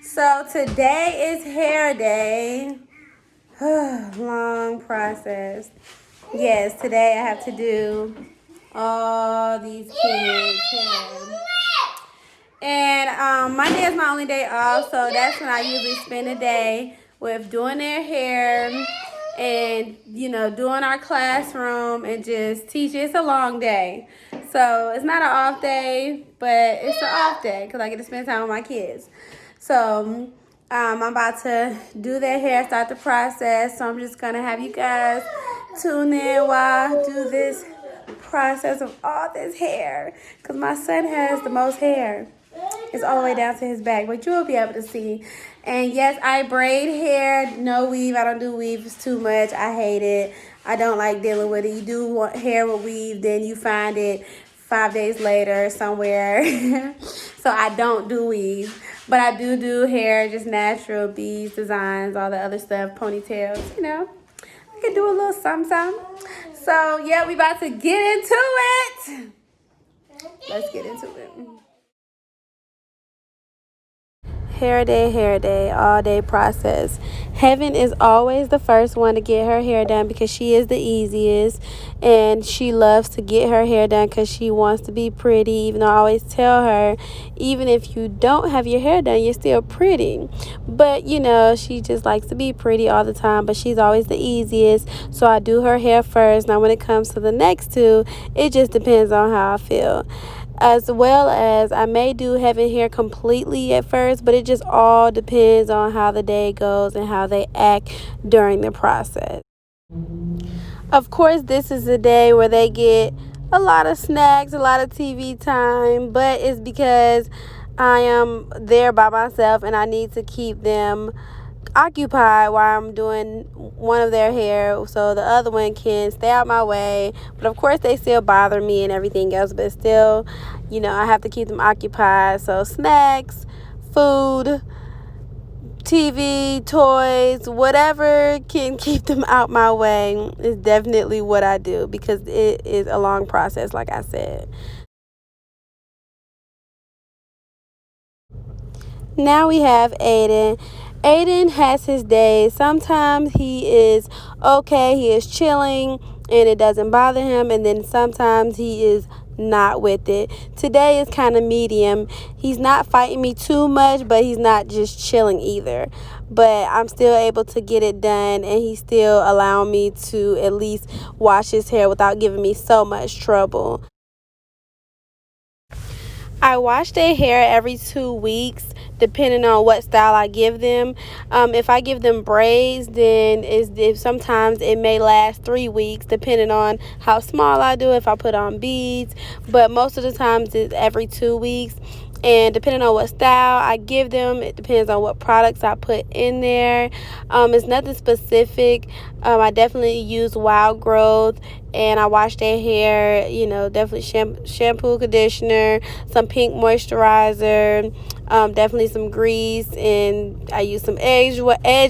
So today is hair day. Long process. Yes, today I have to do all these kids' hair. And Monday is my only day off, so that's when I usually spend the day with doing their hair and, doing our classroom and just teaching. It's a long day. So it's not an off day, but it's an off day because I get to spend time with my kids. So I'm about to do their hair, start the process. So I'm just going to have you guys tune in while I do this process of all this hair because my son has the most hair. It's all the way down to his back, but you will be able to see. And yes, I braid hair, no weave. I don't do weave. It's too much. I hate it. I don't like dealing with it. You do want hair with weave, then you find it 5 days later somewhere. So I don't do weave. But I do hair, just natural, beads, designs, all the other stuff, ponytails, I can do a little something. So, yeah, we about to get into it. Let's get into it. Hair day, all day process. Heaven is always the first one to get her hair done because she is the easiest, and she loves to get her hair done because she wants to be pretty. Even though I always tell her, even if you don't have your hair done, you're still pretty. But she just likes to be pretty all the time, but she's always the easiest, so I do her hair first. Now when it comes to the next two, it just depends on how I feel. As well as I may do Heaven hair completely at first, but it just all depends on how the day goes and how they act during the process. Of course, this is a day where they get a lot of snacks, a lot of TV time, but it's because I am there by myself and I need to keep them occupied while I'm doing one of their hair so the other one can stay out my way. But of course they still bother me and everything else, but still, I have to keep them occupied. So snacks, food, TV, toys, whatever can keep them out my way is definitely what I do because it is a long process, like I said. Now we have Aiden. Aiden has his days. Sometimes he is okay, he is chilling and it doesn't bother him, and then sometimes he is not with it. Today is kind of medium. He's not fighting me too much, but he's not just chilling either. But I'm still able to get it done, and he's still allowing me to at least wash his hair without giving me so much trouble. I wash their hair every 2 weeks, depending on what style I give them. If I give them braids, then if sometimes it may last 3 weeks, depending on how small I do, if I put on beads. But most of the times it's every 2 weeks. And depending on what style I give them, it depends on what products I put in there. It's nothing specific. I definitely use Wild Growth, and I wash their hair, definitely shampoo, conditioner, some pink moisturizer, definitely some grease, and I use some edge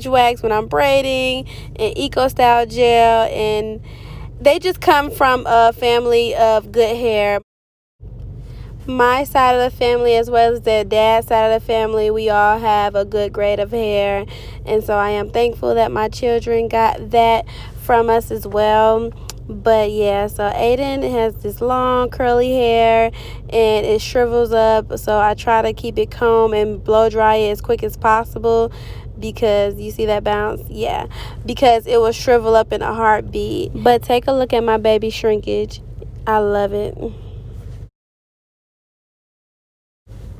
wax when I'm braiding, and Eco Style gel, and they just come from a family of good hair. My side of the family, as well as their dad's side of the family, we all have a good grade of hair, and so I am thankful that my children got that from us as well. But yeah, so Aiden has this long curly hair and it shrivels up, so I try to keep it combed and blow dry it as quick as possible because you see that bounce? Yeah, because it will shrivel up in a heartbeat. But take a look at my baby shrinkage. I love it.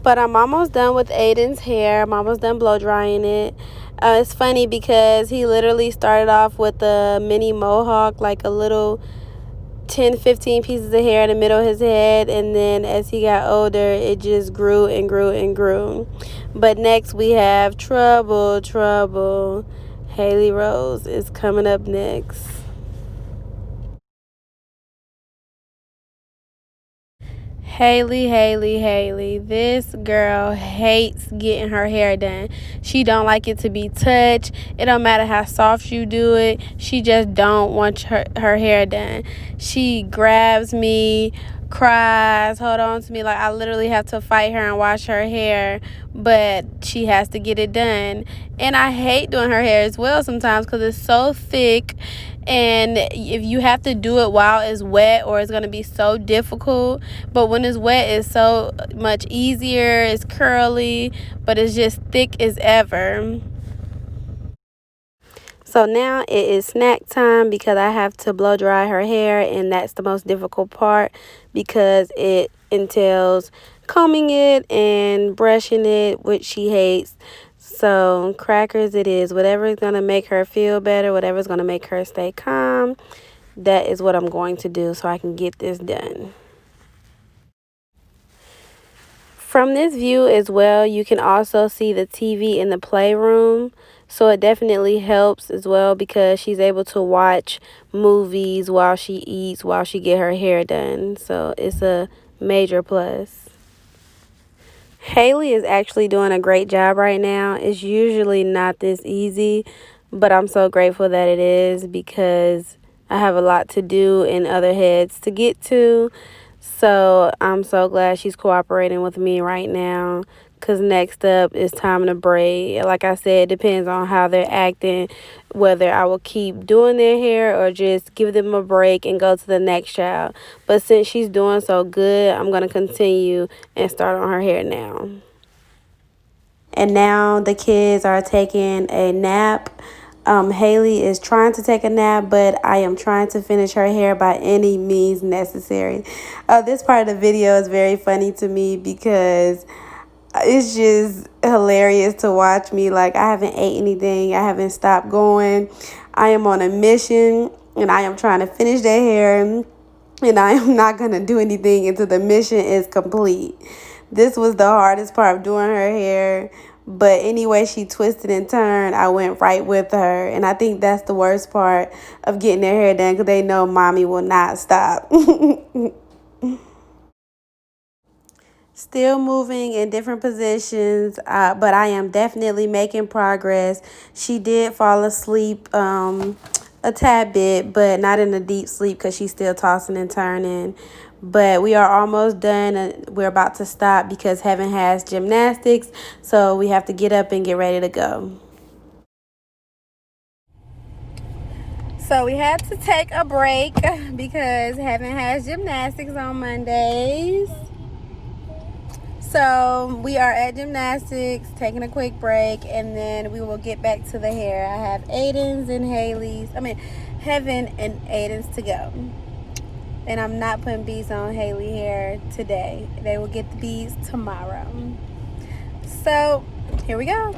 But I'm almost done with Aiden's hair. I'm almost done blow drying it. It's funny because he literally started off with a mini mohawk, like a little 10-15 pieces of hair in the middle of his head, and then as he got older it just grew and grew and grew. But next we have Trouble. Haley Rose is coming up next. Haley. This girl hates getting her hair done. She don't like it to be touched. It don't matter how soft you do it. She just don't want her hair done. She grabs me, cries, hold on to me. Like, I literally have to fight her and wash her hair, but she has to get it done. And I hate doing her hair as well sometimes because it's so thick, and if you have to do it while it's wet, or it's going to be so difficult. But when it's wet, it's so much easier. It's curly, but it's just thick as ever. So now it is snack time because I have to blow dry her hair, and that's the most difficult part because it entails combing it and brushing it, which she hates. So crackers it is. Whatever is going to make her feel better, whatever is going to make her stay calm, that is what I'm going to do so I can get this done. From this view as well, you can also see the TV in the playroom. So it definitely helps as well because she's able to watch movies while she eats, while she get her hair done. So it's a major plus. Haley is actually doing a great job right now. It's usually not this easy, but I'm so grateful that it is because I have a lot to do and other heads to get to. So I'm so glad she's cooperating with me right now because next up is time to braid. Like I said, it depends on how they're acting, whether I will keep doing their hair or just give them a break and go to the next child. But since she's doing so good, I'm going to continue and start on her hair now. And now the kids are taking a nap. Haley is trying to take a nap, but I am trying to finish her hair by any means necessary. This part of the video is very funny to me because it's just hilarious to watch me. Like, I haven't ate anything. I haven't stopped going. I am on a mission, and I am trying to finish their hair, and I am not going to do anything until the mission is complete. This was the hardest part of doing her hair. But anyway, she twisted and turned. I went right with her. And I think that's the worst part of getting their hair done because they know mommy will not stop. Still moving in different positions, but I am definitely making progress. She did fall asleep a tad bit, but not in a deep sleep because she's still tossing and turning. But we are almost done. We're about to stop because Heaven has gymnastics, so we have to get up and get ready to go. So we had to take a break because Heaven has gymnastics on Mondays. So we are at gymnastics, taking a quick break, and then we will get back to the hair. I have Aiden's and Heaven and Aiden's to go. And I'm not putting beads on Haley hair today. They will get the beads tomorrow. So here we go.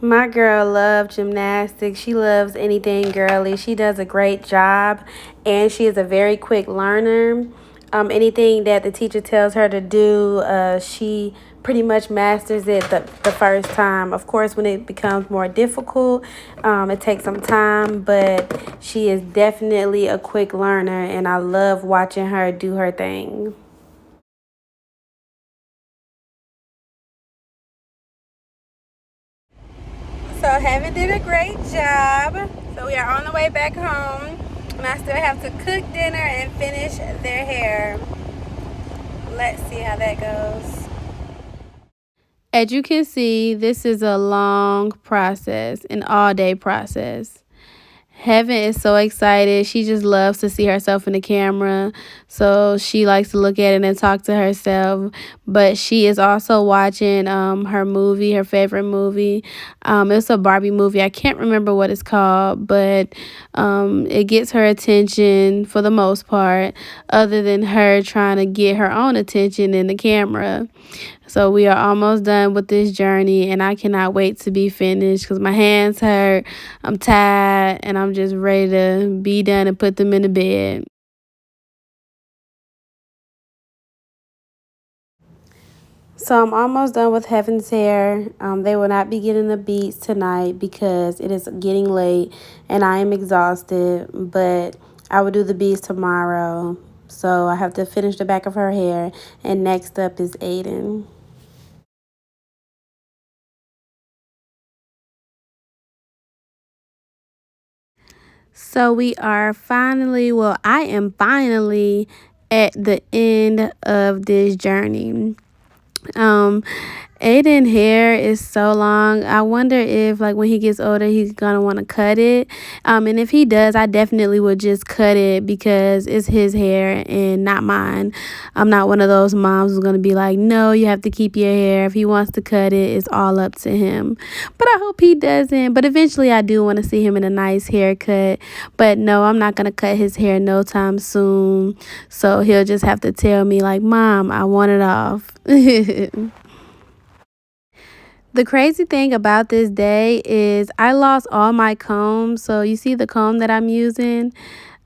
My girl loves gymnastics. She loves anything girly. She does a great job, and she is a very quick learner. Anything that the teacher tells her to do, she pretty much masters it the first time. Of course, when it becomes more difficult, it takes some time, but she is definitely a quick learner, and I love watching her do her thing. So Heaven did a great job. So we are on the way back home, and I still have to cook dinner and finish their hair. Let's see how that goes. As you can see, this is a long process, an all-day process. Heaven is so excited. She just loves to see herself in the camera. So she likes to look at it and talk to herself. But she is also watching her movie, her favorite movie. It's a Barbie movie. I can't remember what it's called, but it gets her attention for the most part, other than her trying to get her own attention in the camera. So we are almost done with this journey, and I cannot wait to be finished because my hands hurt, I'm tired, and I'm just ready to be done and put them in the bed. So I'm almost done with Heaven's hair. They will not be getting the beads tonight because it is getting late and I am exhausted, but I will do the beads tomorrow. So I have to finish the back of her hair, and next up is Aiden. So we are finally, well, I am finally at the end of this journey. Um, Aiden hair is so long. I wonder if like when he gets older he's gonna want to cut it. And if he does, I definitely would just cut it because it's his hair and not mine. I'm not one of those moms who's gonna be like, no, you have to keep your hair. If he wants to cut it, it's all up to him. But I hope he doesn't. But eventually I do want to see him in a nice haircut. But no, I'm not gonna cut his hair no time soon. So he'll just have to tell me like, Mom, I want it off. The crazy thing about this day is I lost all my combs. So you see the comb that I'm using?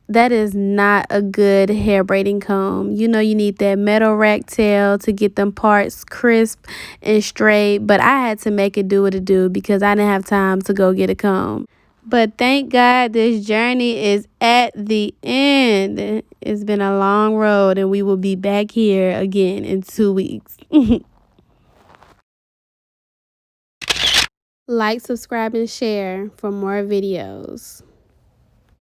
That is not a good hair braiding comb. You know you need that metal rack tail to get them parts crisp and straight. But I had to make it do what it do because I didn't have time to go get a comb. But thank God this journey is at the end. It's been a long road and we will be back here again in 2 weeks. Like, subscribe, and share for more videos.